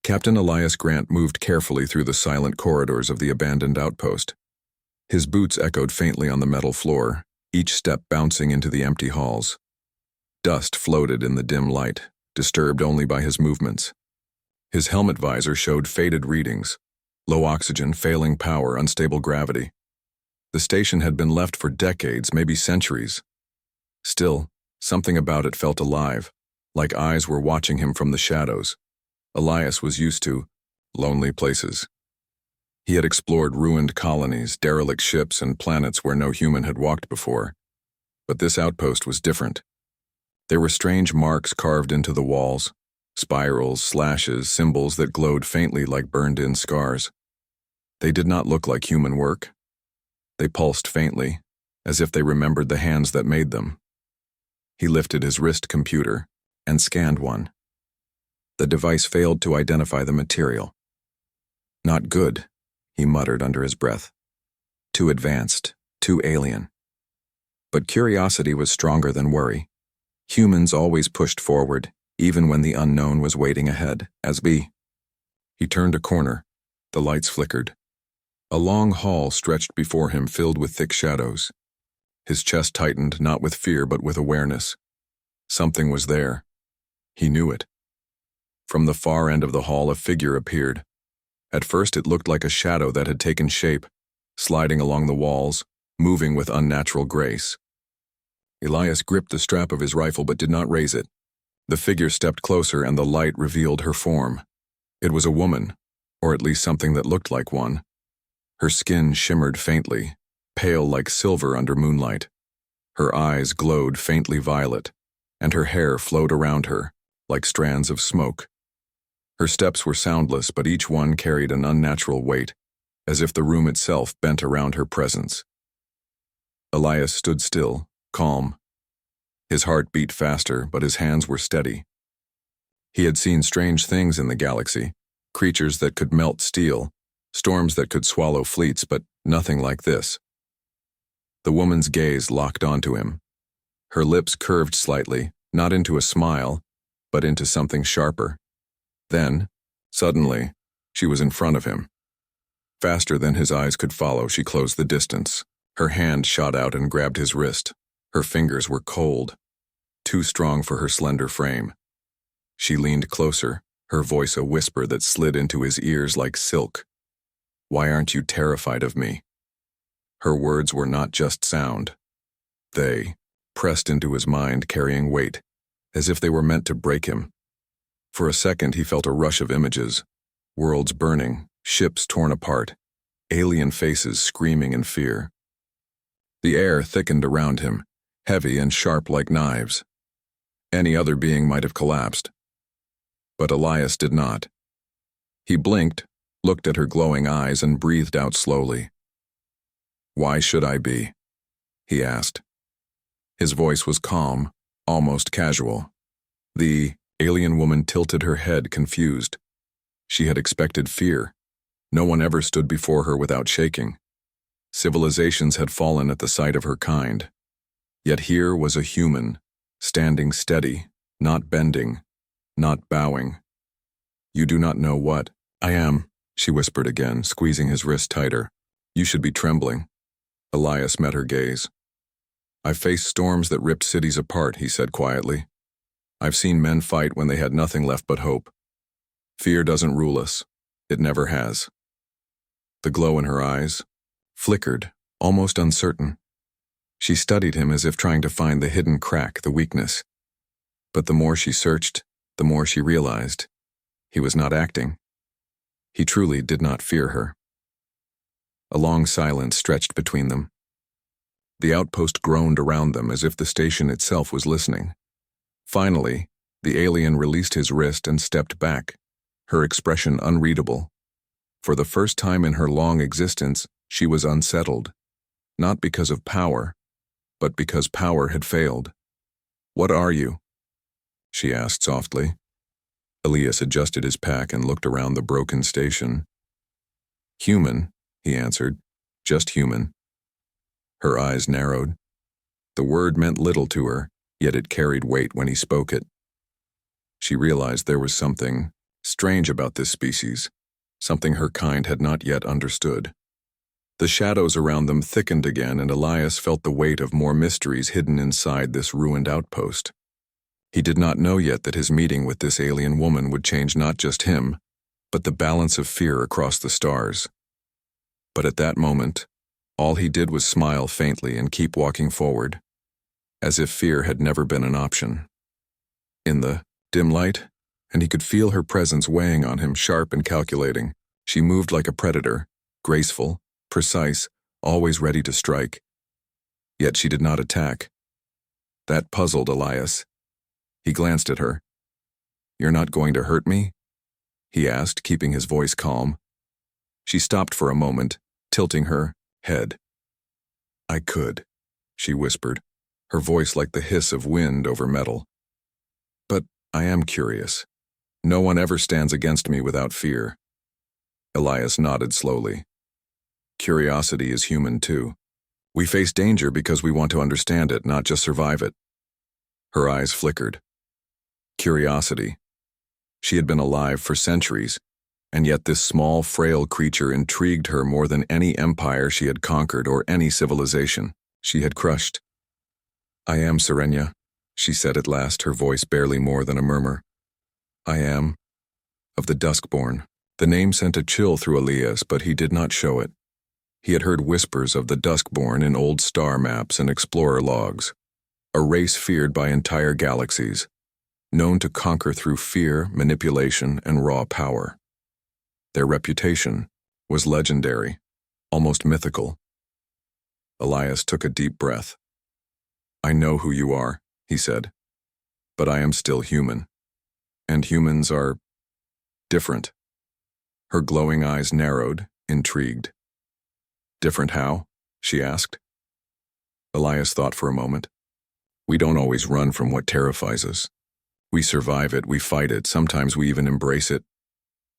Captain Elias Grant moved carefully through the silent corridors of the abandoned outpost. His boots echoed faintly on the metal floor, each step bouncing into the empty halls. Dust floated in the dim light, disturbed only by his movements. His helmet visor showed faded readings: low oxygen, failing power, unstable gravity. The station had been left for decades, maybe centuries. Still, something about it felt alive, like eyes were watching him from the shadows. Elias was used to lonely places. He had explored ruined colonies, derelict ships, and planets where no human had walked before. But this outpost was different. There were strange marks carved into the walls, spirals, slashes, symbols that glowed faintly like burned-in scars. They did not look like human work. They pulsed faintly, as if they remembered the hands that made them. He lifted his wrist computer and scanned one. The device failed to identify the material. "Not good," he muttered under his breath. "Too advanced, too alien." But curiosity was stronger than worry. Humans always pushed forward, even when the unknown was waiting ahead, as we. He turned a corner. The lights flickered. A long hall stretched before him, filled with thick shadows. His chest tightened, not with fear but with awareness. Something was there. He knew it. From the far end of the hall, a figure appeared. At first it looked like a shadow that had taken shape, sliding along the walls, moving with unnatural grace. Elias gripped the strap of his rifle but did not raise it. The figure stepped closer and the light revealed her form. It was a woman, or at least something that looked like one. Her skin shimmered faintly, pale like silver under moonlight. Her eyes glowed faintly violet, and her hair flowed around her, like strands of smoke. Her steps were soundless, but each one carried an unnatural weight, as if the room itself bent around her presence. Elias stood still, calm. His heart beat faster, but his hands were steady. He had seen strange things in the galaxy, creatures that could melt steel, storms that could swallow fleets, but nothing like this. The woman's gaze locked onto him. Her lips curved slightly, not into a smile, but into something sharper. Then, suddenly, she was in front of him. Faster than his eyes could follow, she closed the distance. Her hand shot out and grabbed his wrist. Her fingers were cold, too strong for her slender frame. She leaned closer, her voice a whisper that slid into his ears like silk. "Why aren't you terrified of me?" Her words were not just sound. They pressed into his mind, carrying weight, as if they were meant to break him. For a second he felt a rush of images, worlds burning, ships torn apart, alien faces screaming in fear. The air thickened around him, heavy and sharp like knives. Any other being might have collapsed. But Elias did not. He blinked, looked at her glowing eyes, and breathed out slowly. "Why should I be?" he asked. His voice was calm, almost casual. The alien woman tilted her head, confused. She had expected fear. No one ever stood before her without shaking. Civilizations had fallen at the sight of her kind. Yet here was a human, standing steady, not bending, not bowing. "You do not know what I am," she whispered again, squeezing his wrist tighter. "You should be trembling." Elias met her gaze. "I've faced storms that ripped cities apart," he said quietly. "I've seen men fight when they had nothing left but hope. Fear doesn't rule us. It never has." The glow in her eyes flickered, almost uncertain. She studied him as if trying to find the hidden crack, the weakness. But the more she searched, the more she realized he was not acting. He truly did not fear her. A long silence stretched between them. The outpost groaned around them as if the station itself was listening. Finally, the alien released his wrist and stepped back, her expression unreadable. For the first time in her long existence, she was unsettled, not because of power, but because power had failed. "What are you?" she asked softly. Elias adjusted his pack and looked around the broken station. "Human," he answered. "Just human." Her eyes narrowed. The word meant little to her, yet it carried weight when he spoke it. She realized there was something strange about this species, something her kind had not yet understood. The shadows around them thickened again, and Elias felt the weight of more mysteries hidden inside this ruined outpost. He did not know yet that his meeting with this alien woman would change not just him, but the balance of fear across the stars. But at that moment, all he did was smile faintly and keep walking forward, as if fear had never been an option. In the dim light, and he could feel her presence weighing on him, sharp and calculating. She moved like a predator, graceful, precise, always ready to strike. Yet she did not attack. That puzzled Elias. He glanced at her. "You're not going to hurt me?" he asked, keeping his voice calm. She stopped for a moment, tilting her head. "I could," she whispered, her voice like the hiss of wind over metal. "But I am curious. No one ever stands against me without fear." Elias nodded slowly. "Curiosity is human too. We face danger because we want to understand it, not just survive it." Her eyes flickered. Curiosity. She had been alive for centuries, and yet this small, frail creature intrigued her more than any empire she had conquered or any civilization she had crushed. "I am Serenia," she said at last, her voice barely more than a murmur. "I am of the Duskborn." The name sent a chill through Elias, but he did not show it. He had heard whispers of the Duskborn in old star maps and explorer logs, a race feared by entire galaxies, known to conquer through fear, manipulation, and raw power. Their reputation was legendary, almost mythical. Elias took a deep breath. "I know who you are," he said, "but I am still human. And humans are different." Her glowing eyes narrowed, intrigued. "Different how?" she asked. Elias thought for a moment. "We don't always run from what terrifies us. We survive it, we fight it, sometimes we even embrace it."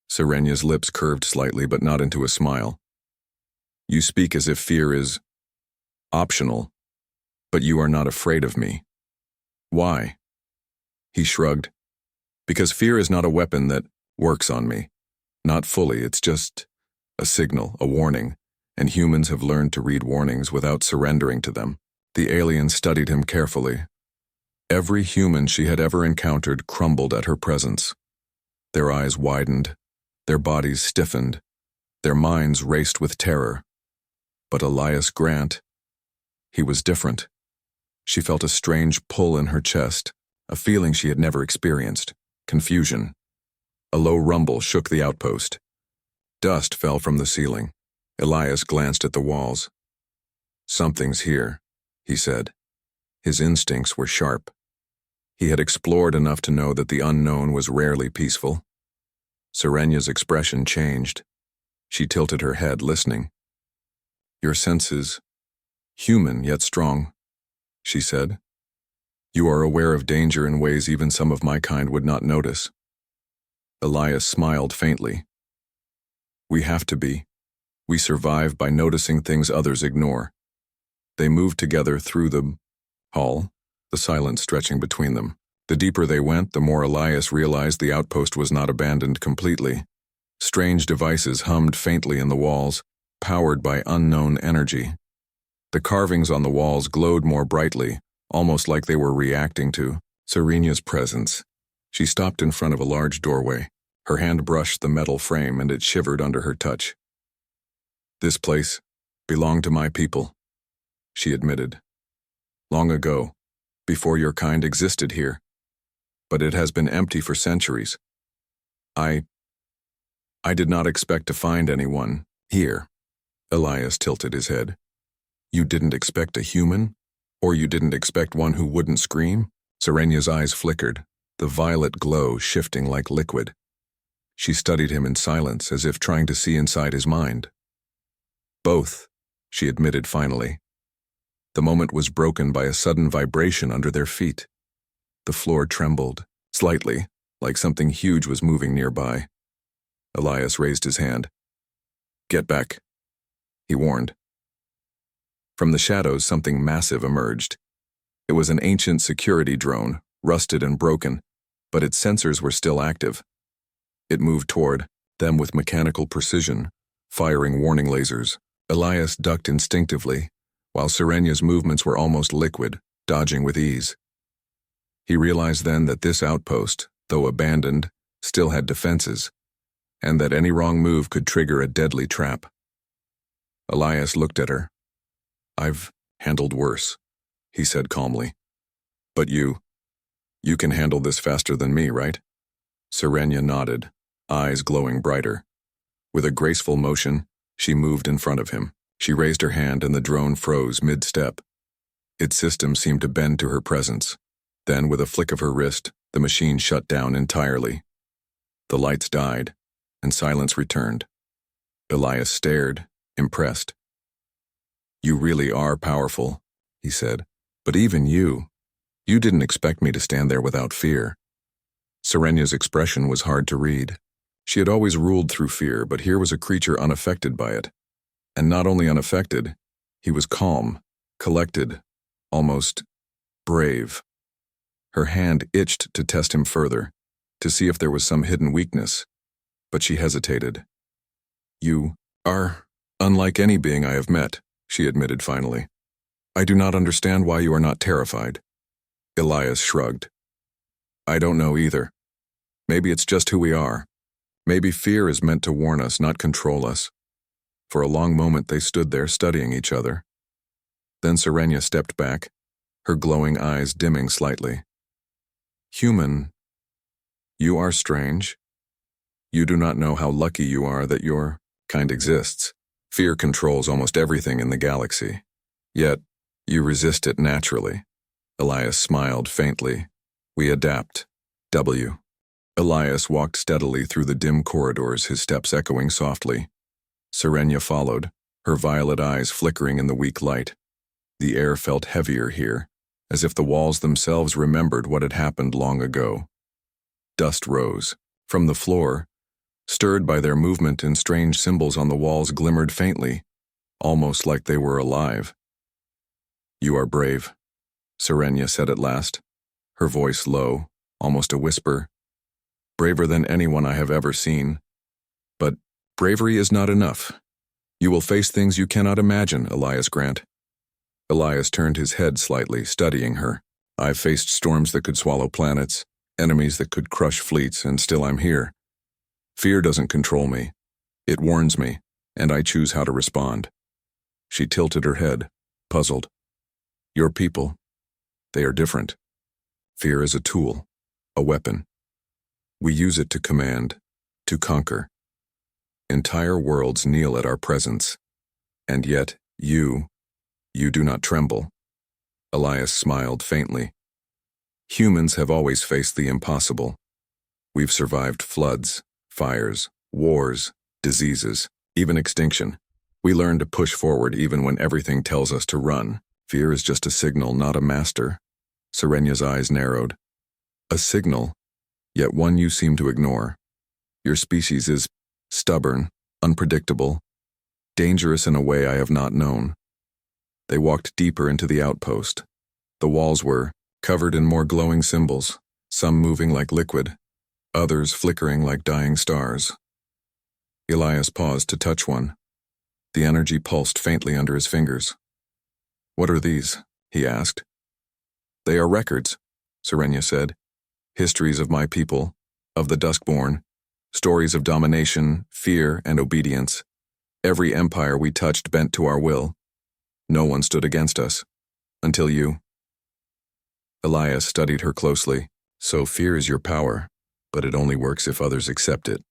Serenia's lips curved slightly, but not into a smile. "You speak as if fear is optional, but you are not afraid of me. Why?" He shrugged. "Because fear is not a weapon that works on me. Not fully, it's just a signal, a warning, and humans have learned to read warnings without surrendering to them." The alien studied him carefully. Every human she had ever encountered crumbled at her presence. Their eyes widened, their bodies stiffened, their minds raced with terror. But Elias Grant, he was different. She felt a strange pull in her chest, a feeling she had never experienced, confusion. A low rumble shook the outpost. Dust fell from the ceiling. Elias glanced at the walls. "Something's here," he said. His instincts were sharp. He had explored enough to know that the unknown was rarely peaceful. Serenia's expression changed. She tilted her head, listening. "Your sense is human yet strong," she said. "You are aware of danger in ways even some of my kind would not notice." Elias smiled faintly. "We have to be. We survive by noticing things others ignore." They moved together through the hall, the silence stretching between them. The deeper they went, the more Elias realized the outpost was not abandoned completely. Strange devices hummed faintly in the walls, powered by unknown energy. The carvings on the walls glowed more brightly, almost like they were reacting to Serenia's presence. She stopped in front of a large doorway. Her hand brushed the metal frame and it shivered under her touch. "This place belonged to my people," she admitted. "Long ago, before your kind existed here. But it has been empty for centuries. I did not expect to find anyone here." Elias tilted his head. "You didn't expect a human? Or you didn't expect one who wouldn't scream?" Serenia's eyes flickered, the violet glow shifting like liquid. She studied him in silence, as if trying to see inside his mind. "Both," she admitted finally. The moment was broken by a sudden vibration under their feet. The floor trembled, slightly, like something huge was moving nearby. Elias raised his hand. "Get back," he warned. From the shadows, something massive emerged. It was an ancient security drone, rusted and broken, but its sensors were still active. It moved toward them with mechanical precision, firing warning lasers. Elias ducked instinctively, while Serenya's movements were almost liquid, dodging with ease. He realized then that this outpost, though abandoned, still had defenses, and that any wrong move could trigger a deadly trap. Elias looked at her. "I've handled worse," he said calmly. "But you can handle this faster than me, right?" Serenya nodded, eyes glowing brighter. With a graceful motion, she moved in front of him. She raised her hand and the drone froze mid-step. Its system seemed to bend to her presence. Then, with a flick of her wrist, the machine shut down entirely. The lights died, and silence returned. Elias stared, impressed. "You really are powerful," he said. "But even you didn't expect me to stand there without fear." Serenya's expression was hard to read. She had always ruled through fear, but here was a creature unaffected by it. And not only unaffected, he was calm, collected, almost brave. Her hand itched to test him further, to see if there was some hidden weakness, but she hesitated. "You are unlike any being I have met," she admitted finally. "I do not understand why you are not terrified." Elias shrugged. "I don't know either. Maybe it's just who we are. Maybe fear is meant to warn us, not control us." For a long moment they stood there studying each other. Then Serenya stepped back, her glowing eyes dimming slightly. "Human, you are strange. You do not know how lucky you are that your kind exists. Fear controls almost everything in the galaxy. Yet, you resist it naturally." Elias smiled faintly. "We adapt. W." Elias walked steadily through the dim corridors, his steps echoing softly. Serenya followed, her violet eyes flickering in the weak light. The air felt heavier here, as if the walls themselves remembered what had happened long ago. Dust rose. From the floor, stirred by their movement, and strange symbols on the walls glimmered faintly, almost like they were alive. "You are brave," Serenya said at last, her voice low, almost a whisper. "Braver than anyone I have ever seen. But bravery is not enough. You will face things you cannot imagine, Elias Grant." Elias turned his head slightly, studying her. "I've faced storms that could swallow planets, enemies that could crush fleets, and still I'm here. Fear doesn't control me. It warns me, and I choose how to respond." She tilted her head, puzzled. "Your people, they are different. Fear is a tool, a weapon. We use it to command, to conquer. Entire worlds kneel at our presence. And yet, you do not tremble." Elias smiled faintly. "Humans have always faced the impossible. We've survived floods, fires, wars, diseases, even extinction. We learn to push forward even when everything tells us to run. Fear is just a signal, not a master." Serenya's eyes narrowed. "A signal, yet one you seem to ignore. Your species is stubborn, unpredictable, dangerous in a way I have not known." They walked deeper into the outpost. The walls were covered in more glowing symbols, some moving like liquid, others flickering like dying stars. Elias paused to touch one. The energy pulsed faintly under his fingers. "What are these?" he asked. "They are records," Serenya said. "Histories of my people, of the Duskborn, stories of domination, fear, and obedience. Every empire we touched bent to our will. No one stood against us. Until you." Elias studied her closely. "So fear is your power, but it only works if others accept it."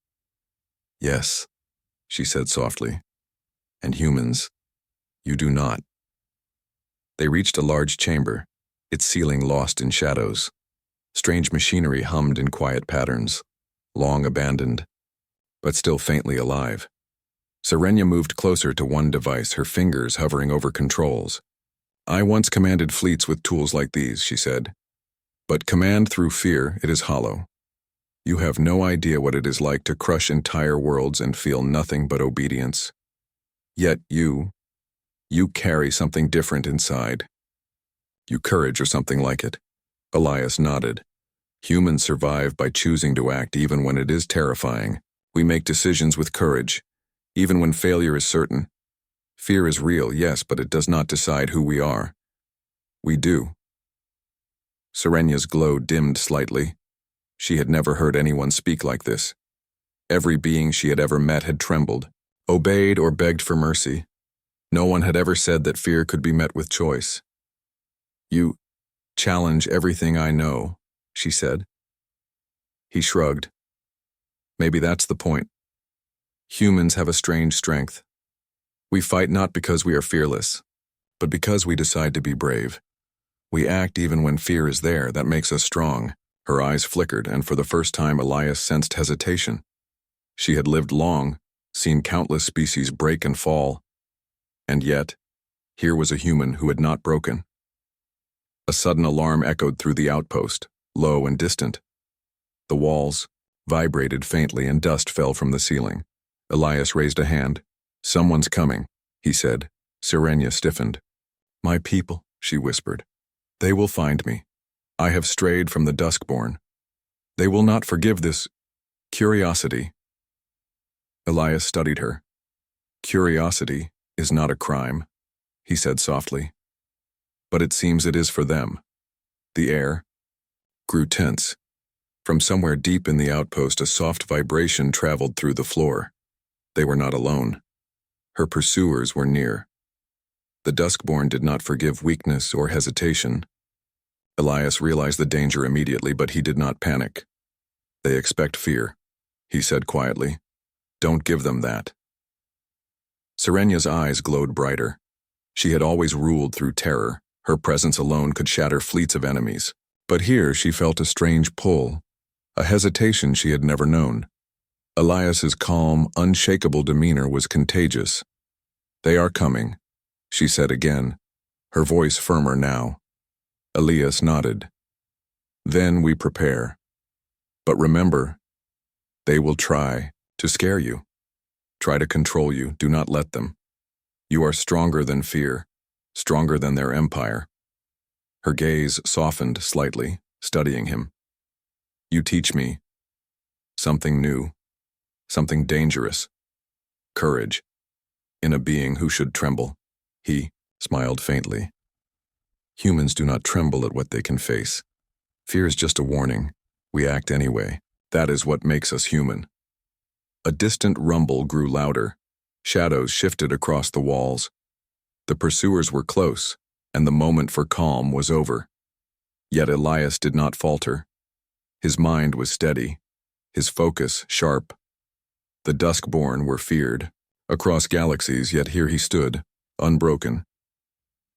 "Yes," she said softly. "And humans, you do not." They reached a large chamber, its ceiling lost in shadows. Strange machinery hummed in quiet patterns, long abandoned, but still faintly alive. Serenya moved closer to one device, her fingers hovering over controls. "I once commanded fleets with tools like these," she said. "But command through fear, it is hollow. You have no idea what it is like to crush entire worlds and feel nothing but obedience. Yet you carry something different inside. You courage or something like it." Elias nodded. Humans survive by choosing to act even when it is terrifying. We make decisions with courage, even when failure is certain. Fear is real, yes, but it does not decide who we are. We do. Serenya's glow dimmed slightly. She had never heard anyone speak like this. Every being she had ever met had trembled, obeyed, or begged for mercy. No one had ever said that fear could be met with choice. "You challenge everything I know," she said. He shrugged. "Maybe that's the point. Humans have a strange strength. We fight not because we are fearless, but because we decide to be brave. We act even when fear is there. That makes us strong." Her eyes flickered, and for the first time Elias sensed hesitation. She had lived long, seen countless species break and fall, and yet, here was a human who had not broken. A sudden alarm echoed through the outpost, low and distant. The walls vibrated faintly and dust fell from the ceiling. Elias raised a hand. "Someone's coming," he said. Serenya stiffened. "My people," she whispered. "They will find me. I have strayed from the Duskborn. They will not forgive this curiosity." Elias studied her. "Curiosity is not a crime," he said softly. "But it seems it is for them." The air grew tense. From somewhere deep in the outpost, a soft vibration traveled through the floor. They were not alone. Her pursuers were near. The Duskborn did not forgive weakness or hesitation. Elias realized the danger immediately, but he did not panic. "They expect fear," he said quietly. "Don't give them that." Serenya's eyes glowed brighter. She had always ruled through terror. Her presence alone could shatter fleets of enemies. But here she felt a strange pull, a hesitation she had never known. Elias's calm, unshakable demeanor was contagious. "They are coming," she said again, her voice firmer now. Elias nodded. "Then we prepare. But remember, they will try to scare you, try to control you. Do not let them. You are stronger than fear, stronger than their empire." Her gaze softened slightly, studying him. "You teach me something new, something dangerous. Courage, in a being who should tremble." He smiled faintly. "Humans do not tremble at what they can face. Fear is just a warning. We act anyway. That is what makes us human." A distant rumble grew louder. Shadows shifted across the walls. The pursuers were close, and the moment for calm was over. Yet Elias did not falter. His mind was steady, his focus sharp. The Duskborn were feared across galaxies, yet here he stood, unbroken.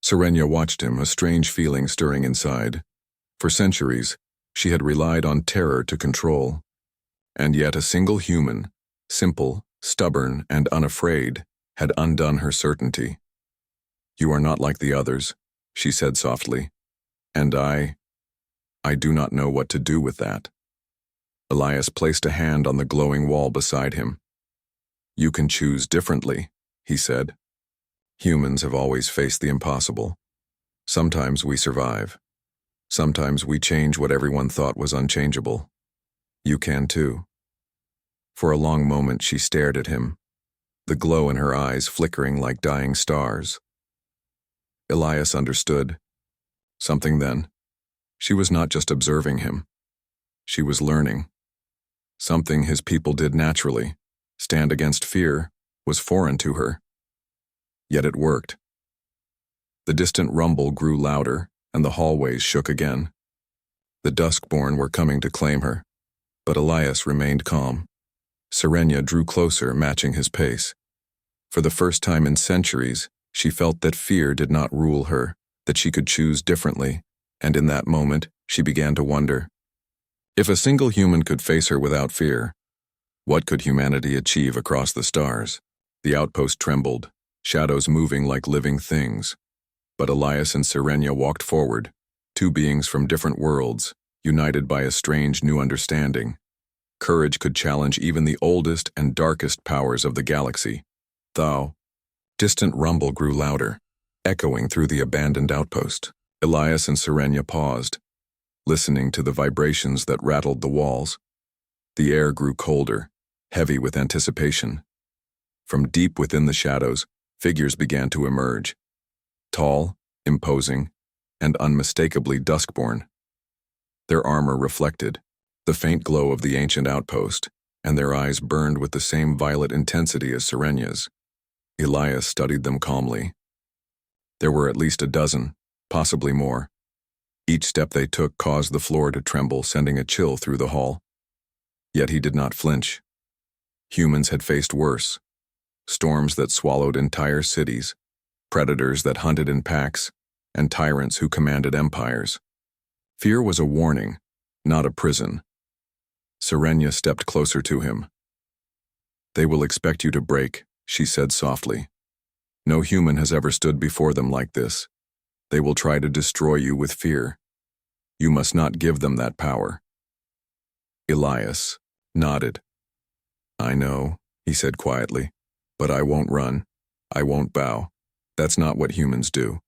Serenya watched him, a strange feeling stirring inside. For centuries, she had relied on terror to control. And yet a single human, simple, stubborn, and unafraid, had undone her certainty. "You are not like the others," she said softly. "And I do not know what to do with that." Elias placed a hand on the glowing wall beside him. "You can choose differently," he said. "Humans have always faced the impossible. Sometimes we survive. Sometimes we change what everyone thought was unchangeable. You can too." For a long moment she stared at him, the glow in her eyes flickering like dying stars. Elias understood something then. She was not just observing him. She was learning. Something his people did naturally, stand against fear, was foreign to her. Yet it worked. The distant rumble grew louder, and the hallways shook again. The Duskborn were coming to claim her, but Elias remained calm. Serenya drew closer, matching his pace. For the first time in centuries, she felt that fear did not rule her, that she could choose differently, and in that moment, she began to wonder. If a single human could face her without fear, what could humanity achieve across the stars? The outpost trembled, shadows moving like living things. But Elias and Serenya walked forward, two beings from different worlds, united by a strange new understanding. Courage could challenge even the oldest and darkest powers of the galaxy. Thou. Distant rumble grew louder, echoing through the abandoned outpost. Elias and Serenya paused, listening to the vibrations that rattled the walls. The air grew colder, heavy with anticipation. From deep within the shadows, figures began to emerge. Tall, imposing, and unmistakably duskborn. Their armor reflected the faint glow of the ancient outpost, and their eyes burned with the same violet intensity as Serenya's. Elias studied them calmly. There were at least a dozen, possibly more. Each step they took caused the floor to tremble, sending a chill through the hall. Yet he did not flinch. Humans had faced worse. Storms that swallowed entire cities, predators that hunted in packs, and tyrants who commanded empires. Fear was a warning, not a prison. Serenya stepped closer to him. "They will expect you to break," she said softly. "No human has ever stood before them like this. They will try to destroy you with fear. You must not give them that power." Elias nodded. "I know," he said quietly, "but I won't run. I won't bow. That's not what humans do."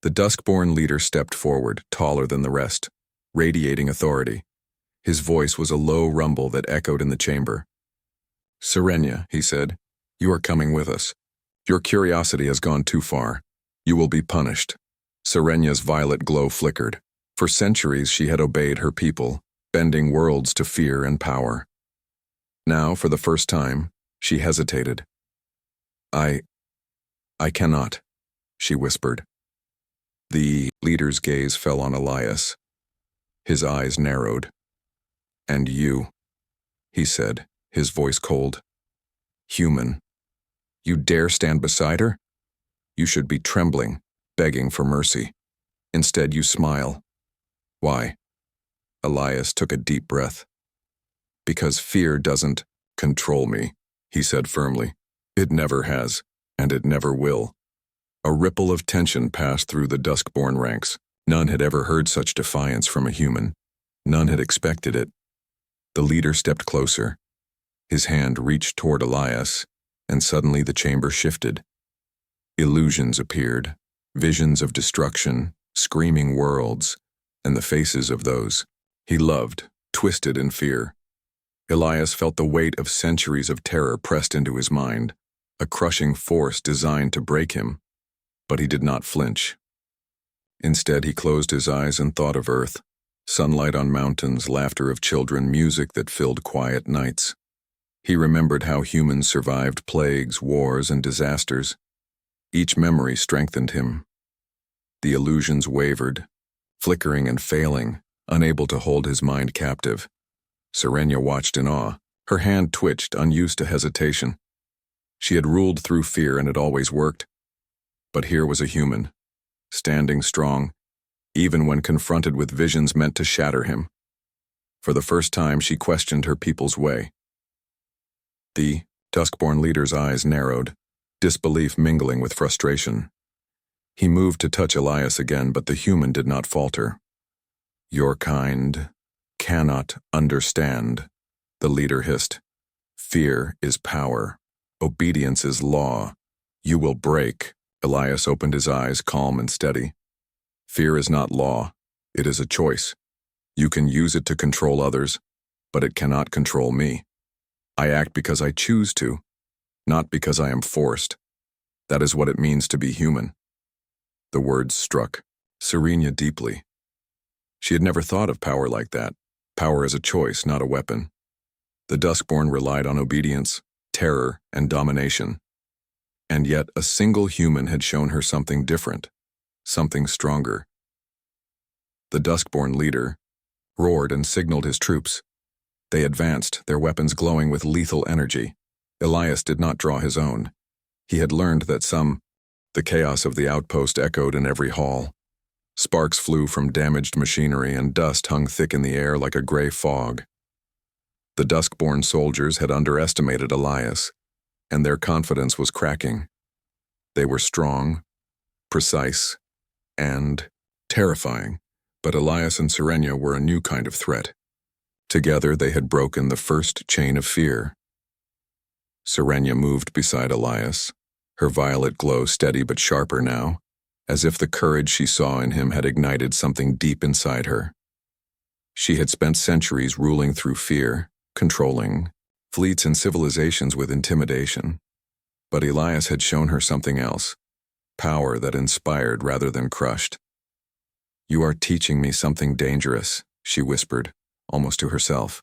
The duskborn leader stepped forward, taller than the rest, radiating authority. His voice was a low rumble that echoed in the chamber. "Serenya," he said, "you are coming with us. Your curiosity has gone too far. You will be punished." Serenya's violet glow flickered. For centuries she had obeyed her people, bending worlds to fear and power. Now, for the first time, she hesitated. I cannot," she whispered. The leader's gaze fell on Elias. His eyes narrowed. "And you," he said, his voice cold. "Human. You dare stand beside her? You should be trembling, begging for mercy. Instead, you smile. Why?" Elias took a deep breath. "Because fear doesn't control me," he said firmly. "It never has, and it never will." A ripple of tension passed through the duskborn ranks. None had ever heard such defiance from a human. None had expected it. The leader stepped closer. His hand reached toward Elias, and suddenly the chamber shifted. Illusions appeared, visions of destruction, screaming worlds, and the faces of those he loved, twisted in fear. Elias felt the weight of centuries of terror pressed into his mind, a crushing force designed to break him. But he did not flinch. Instead, he closed his eyes and thought of Earth, sunlight on mountains, laughter of children, music that filled quiet nights. He remembered how humans survived plagues, wars, and disasters. Each memory strengthened him. The illusions wavered, flickering and failing, unable to hold his mind captive. Serenya watched in awe. Her hand twitched, unused to hesitation. She had ruled through fear and it always worked. But here was a human, standing strong, even when confronted with visions meant to shatter him. For the first time, she questioned her people's way. The duskborn leader's eyes narrowed, disbelief mingling with frustration. He moved to touch Elias again, but the human did not falter. "Your kind cannot understand," the leader hissed. "Fear is power. Obedience is law. You will break." Elias opened his eyes, calm and steady. "Fear is not law. It is a choice. You can use it to control others, but it cannot control me. I act because I choose to, not because I am forced. That is what it means to be human." The words struck Serenya deeply. She had never thought of power like that. Power as a choice, not a weapon. The duskborn relied on obedience, terror, and domination. And yet a single human had shown her something different, something stronger. The duskborn leader roared and signaled his troops. They advanced, their weapons glowing with lethal energy. Elias did not draw his own. He had learned that the chaos of the outpost echoed in every hall. Sparks flew from damaged machinery and dust hung thick in the air like a gray fog. The duskborn soldiers had underestimated Elias, and their confidence was cracking. They were strong, precise, and terrifying, but Elias and Serenya were a new kind of threat. Together they had broken the first chain of fear. Serenya moved beside Elias, her violet glow steady but sharper now, as if the courage she saw in him had ignited something deep inside her. She had spent centuries ruling through fear, controlling fleets and civilizations with intimidation. But Elias had shown her something else, power that inspired rather than crushed. "You are teaching me something dangerous," she whispered, almost to herself.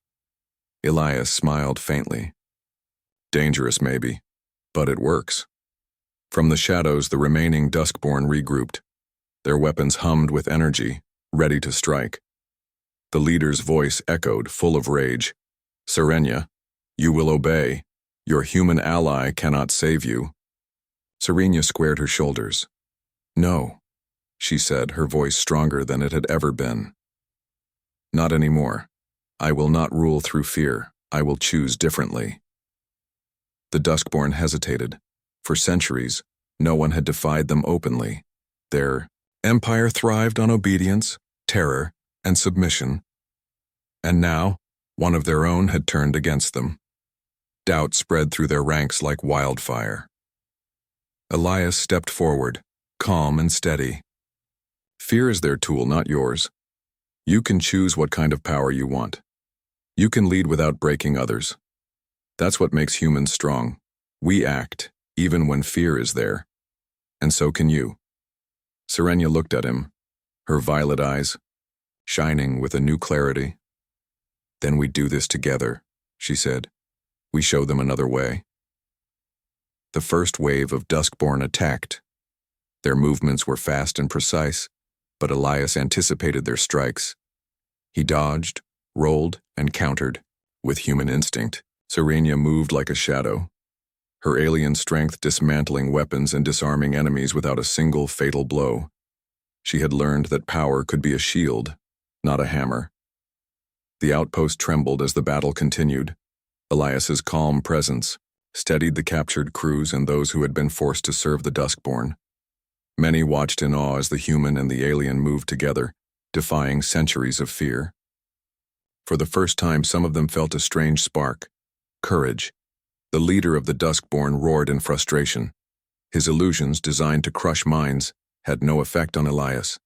Elias smiled faintly. "Dangerous, maybe, but it works." From the shadows, the remaining Duskborn regrouped. Their weapons hummed with energy, ready to strike. The leader's voice echoed, full of rage. "Serenia, you will obey. Your human ally cannot save you." Serenia squared her shoulders. "No," she said, her voice stronger than it had ever been. "Not anymore. I will not rule through fear. I will choose differently." The Duskborn hesitated. For centuries, no one had defied them openly. Their empire thrived on obedience, terror, and submission. And now, one of their own had turned against them. Doubt spread through their ranks like wildfire. Elias stepped forward, calm and steady. "Fear is their tool, not yours. You can choose what kind of power you want. You can lead without breaking others. That's what makes humans strong. We act, even when fear is there. And so can you." Serenia looked at him, her violet eyes shining with a new clarity. "Then we do this together," she said. "We show them another way." The first wave of Duskborn attacked. Their movements were fast and precise, but Elias anticipated their strikes. He dodged, rolled, and countered. With human instinct, Serenia moved like a shadow, her alien strength dismantling weapons and disarming enemies without a single fatal blow. She had learned that power could be a shield, not a hammer. The outpost trembled as the battle continued. Elias's calm presence steadied the captured crews and those who had been forced to serve the Duskborn. Many watched in awe as the human and the alien moved together, defying centuries of fear. For the first time, some of them felt a strange spark: courage. The leader of the Duskborn roared in frustration. His illusions, designed to crush minds, had no effect on Elias.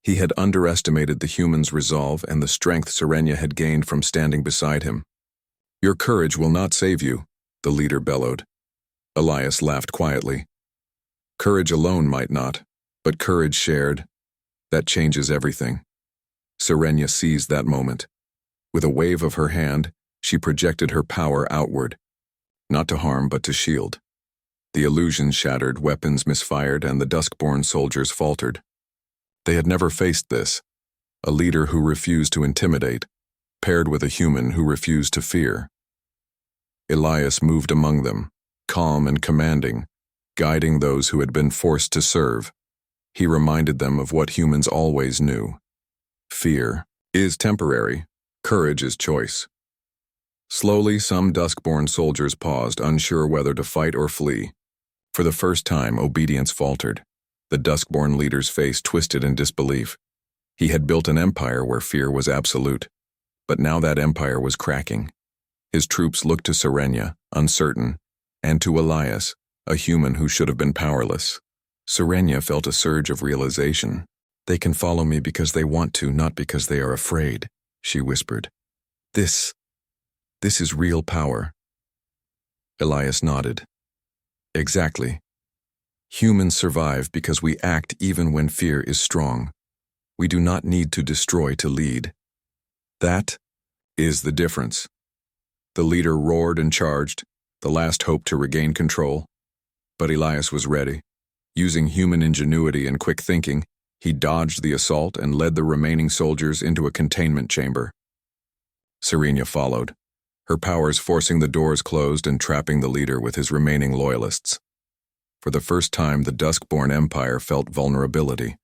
He had underestimated the human's resolve and the strength Serenia had gained from standing beside him. "Your courage will not save you," the leader bellowed. Elias laughed quietly. "Courage alone might not, but courage shared, that changes everything." Serenia seized that moment. With a wave of her hand, she projected her power outward, not to harm but to shield. The illusions shattered, weapons misfired, and the Duskborn soldiers faltered. They had never faced this: a leader who refused to intimidate, paired with a human who refused to fear. Elias moved among them, calm and commanding, guiding those who had been forced to serve. He reminded them of what humans always knew: fear is temporary, courage is choice. Slowly, some Duskborn soldiers paused, unsure whether to fight or flee. For the first time, obedience faltered. The Duskborn leader's face twisted in disbelief. He had built an empire where fear was absolute, but now that empire was cracking. His troops looked to Serenia, uncertain, and to Elias, a human who should have been powerless. Serenia felt a surge of realization. "They can follow me because they want to, not because they are afraid," she whispered. This is real power." Elias nodded. "Exactly. Humans survive because we act even when fear is strong. We do not need to destroy to lead. That is the difference." The leader roared and charged, the last hope to regain control. But Elias was ready. Using human ingenuity and quick thinking, he dodged the assault and led the remaining soldiers into a containment chamber. Serenia followed, her powers forcing the doors closed and trapping the leader with his remaining loyalists. For the first time, the Duskborn Empire felt vulnerability.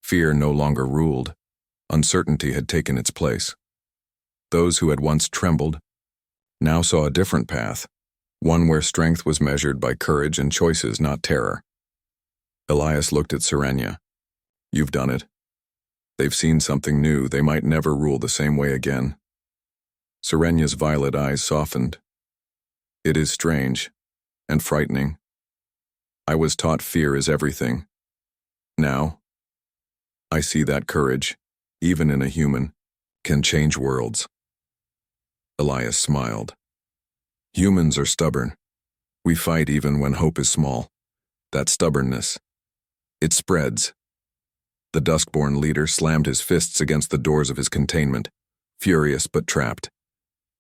Fear no longer ruled. Uncertainty had taken its place. Those who had once trembled now saw a different path, one where strength was measured by courage and choices, not terror. Elias looked at Serenia. "You've done it. They've seen something new. They might never rule the same way again." Serenia's violet eyes softened. "It is strange and frightening. I was taught fear is everything. Now, I see that courage, even in a human, can change worlds. Elias smiled. Humans are stubborn. We fight even when hope is small. That stubbornness, it spreads. The Duskborn leader slammed his fists against the doors of his containment, furious but trapped.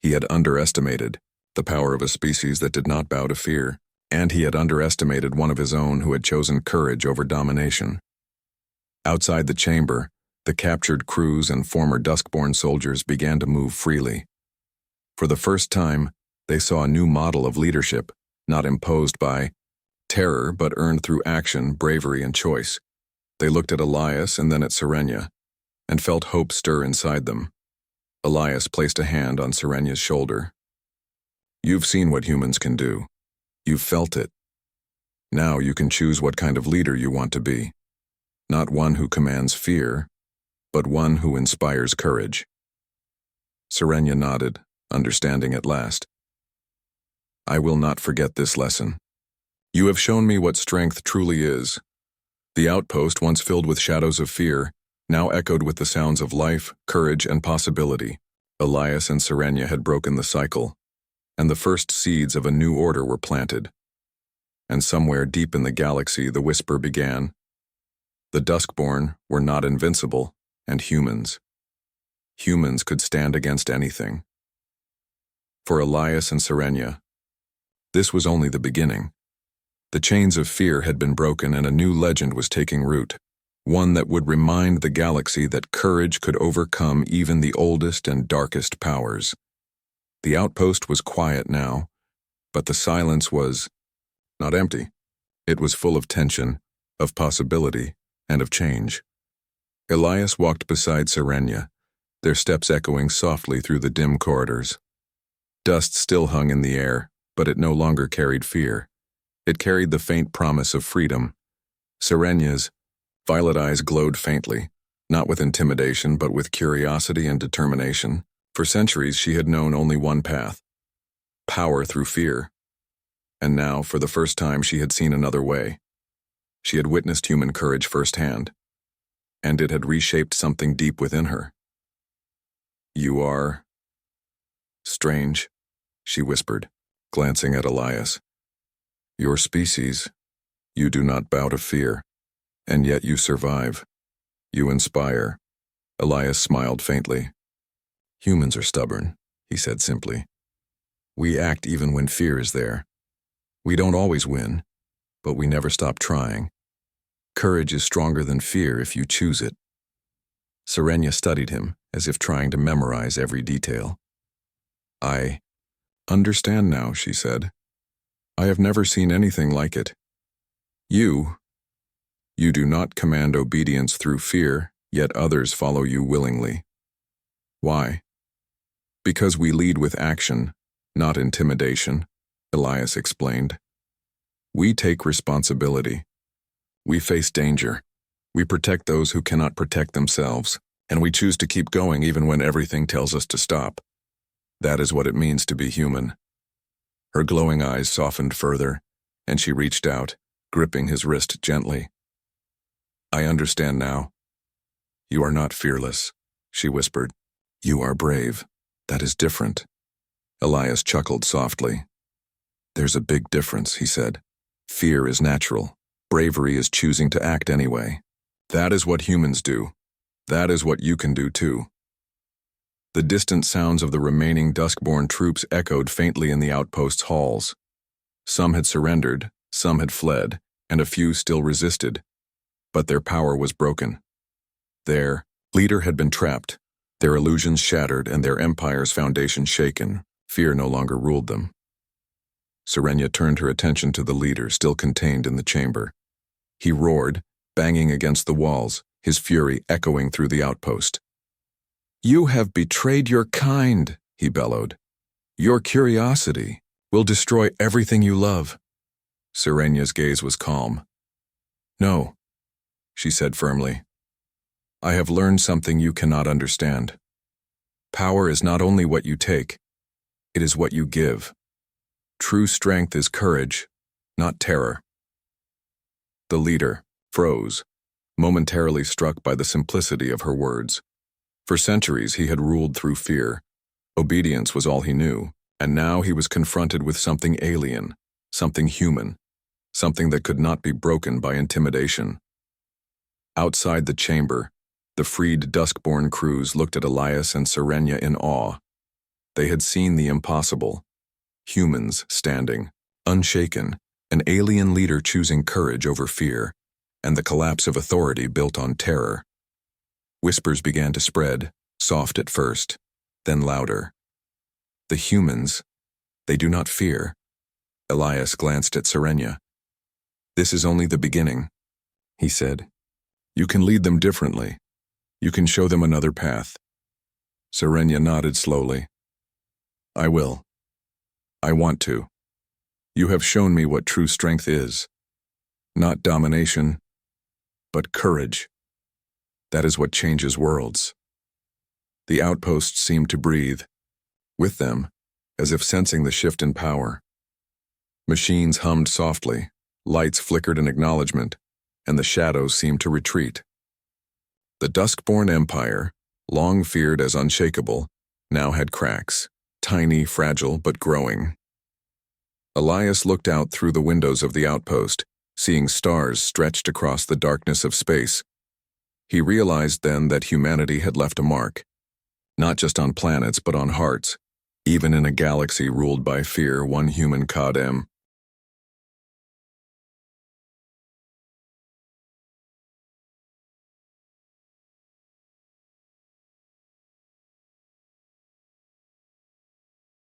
He had underestimated the power of a species that did not bow to fear, and he had underestimated one of his own who had chosen courage over domination. Outside the chamber, the captured crews and former Duskborn soldiers began to move freely. For the first time, they saw a new model of leadership, not imposed by terror but earned through action, bravery, and choice. They looked at Elias and then at Serenia, and felt hope stir inside them. Elias placed a hand on Serenia's shoulder. You've seen what humans can do. You've felt it. Now you can choose what kind of leader you want to be. Not one who commands fear, but one who inspires courage. Serenia nodded, understanding at last. I will not forget this lesson. You have shown me what strength truly is. The outpost, once filled with shadows of fear, now echoed with the sounds of life, courage, and possibility. Elias and Serenia had broken the cycle, and the first seeds of a new order were planted. And somewhere deep in the galaxy, the whisper began. The Duskborn were not invincible, and humans. Humans could stand against anything. For Elias and Serenia, this was only the beginning. The chains of fear had been broken and a new legend was taking root, one that would remind the galaxy that courage could overcome even the oldest and darkest powers. The outpost was quiet now, but the silence was not empty. It was full of tension, of possibility, and of change. Elias walked beside Serenia, their steps echoing softly through the dim corridors. Dust still hung in the air, but it no longer carried fear. It carried the faint promise of freedom. Serenia's violet eyes glowed faintly, not with intimidation but with curiosity and determination. For centuries she had known only one path: power through fear. And now, for the first time, she had seen another way. She had witnessed human courage firsthand, and it had reshaped something deep within her. You are strange, she whispered, glancing at Elias. Your species, you do not bow to fear, and yet you survive. You inspire. Elias smiled faintly. Humans are stubborn, he said simply. We act even when fear is there. We don't always win, but we never stop trying. Courage is stronger than fear if you choose it. Serenia studied him, as if trying to memorize every detail. I understand now, she said. I have never seen anything like it. You do not command obedience through fear, yet others follow you willingly. Why? Because we lead with action, not intimidation, Elias explained. We take responsibility. We face danger. We protect those who cannot protect themselves, and we choose to keep going even when everything tells us to stop. That is what it means to be human. Her glowing eyes softened further, and she reached out, gripping his wrist gently. I understand now. You are not fearless, she whispered. You are brave. That is different. Elias chuckled softly. There's a big difference, he said. Fear is natural. Bravery is choosing to act anyway. That is what humans do. That is what you can do too. The distant sounds of the remaining Duskborn troops echoed faintly in the outpost's halls. Some had surrendered, some had fled, and a few still resisted. But their power was broken. Their leader had been trapped, their illusions shattered, and their empire's foundation shaken. Fear no longer ruled them. Serenia turned her attention to the leader, still contained in the chamber. He roared, banging against the walls, his fury echoing through the outpost. You have betrayed your kind, he bellowed. Your curiosity will destroy everything you love. Serenia's gaze was calm. No, she said firmly. I have learned something you cannot understand. Power is not only what you take, it is what you give. True strength is courage, not terror. The leader froze, momentarily struck by the simplicity of her words. For centuries he had ruled through fear. Obedience was all he knew, and now he was confronted with something alien, something human, something that could not be broken by intimidation. Outside the chamber, the freed Duskborn crews looked at Elias and Serenia in awe. They had seen the impossible. Humans standing, unshaken, an alien leader choosing courage over fear, and the collapse of authority built on terror. Whispers began to spread, soft at first, then louder. The humans, they do not fear. Elias glanced at Serenia. This is only the beginning, he said. You can lead them differently. You can show them another path. Serenia nodded slowly. I will. I want to. You have shown me what true strength is. Not domination, but courage. That is what changes worlds. The outposts seemed to breathe. With them, as if sensing the shift in power. Machines hummed softly, lights flickered in acknowledgement, and the shadows seemed to retreat. The Duskborn Empire, long feared as unshakable, now had cracks, tiny, fragile, but growing. Elias looked out through the windows of the outpost, seeing stars stretched across the darkness of space. He realized then that humanity had left a mark, not just on planets but on hearts. Even in a galaxy ruled by fear, one human Kadem